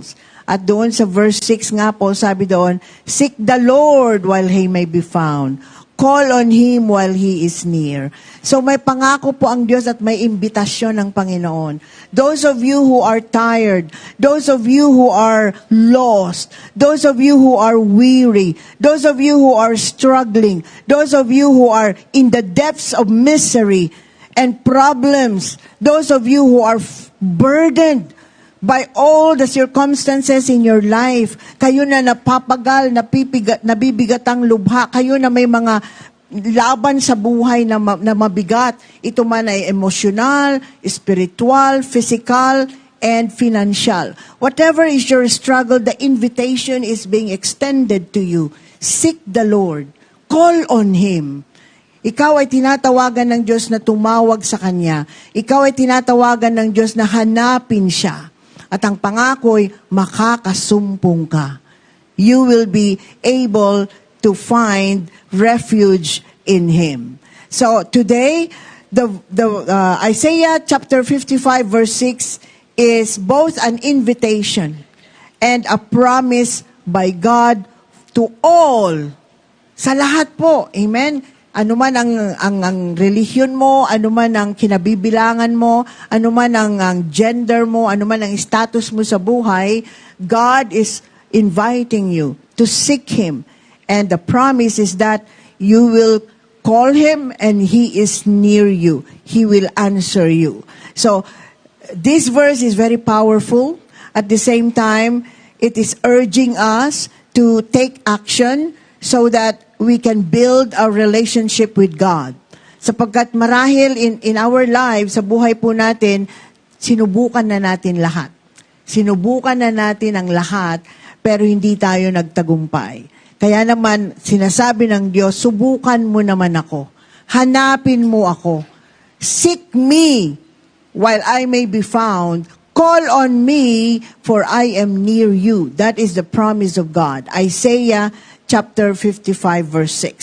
troubles. At doon sa verse 6 nga po, sabi doon, seek the Lord while He may be found. Call on Him while He is near. So may pangako po ang Diyos at may imbitasyon ng Panginoon. Those of you who are tired, those of you who are lost, those of you who are weary, those of you who are struggling, those of you who are in the depths of misery and problems, those of you who are burdened by all the circumstances in your life, kayo na napapagal, nabibigatang lubha, kayo na may mga laban sa buhay na mabigat. Ito man ay emosyonal, spiritual, physical, and financial. Whatever is your struggle, the invitation is being extended to you. Seek the Lord. Call on Him. Ikaw ay tinatawagan ng Diyos na tumawag sa Kanya. Ikaw ay tinatawagan ng Diyos na hanapin Siya. At ang pangako'y makakasumpong ka. You will be able to find refuge in Him. So today, Isaiah chapter 55 verse 6 is both an invitation and a promise by God to all. Sa lahat po. Amen? Ano man ang relihiyon mo, ano man ang kinabibilangan mo, ano man ang gender mo, ano man ang status mo sa buhay, God is inviting you to seek Him. And the promise is that you will call Him and He is near you. He will answer you. So, this verse is very powerful. At the same time, it is urging us to take action so that we can build our relationship with God. Sapagkat marahil in our lives, sa buhay po natin, sinubukan na natin lahat. Sinubukan na natin ang lahat, pero hindi tayo nagtagumpay. Kaya naman, sinasabi ng Diyos, subukan mo naman ako. Hanapin mo ako. Seek me while I may be found. Call on me, for I am near you. That is the promise of God. Isaiah chapter 55 verse 6.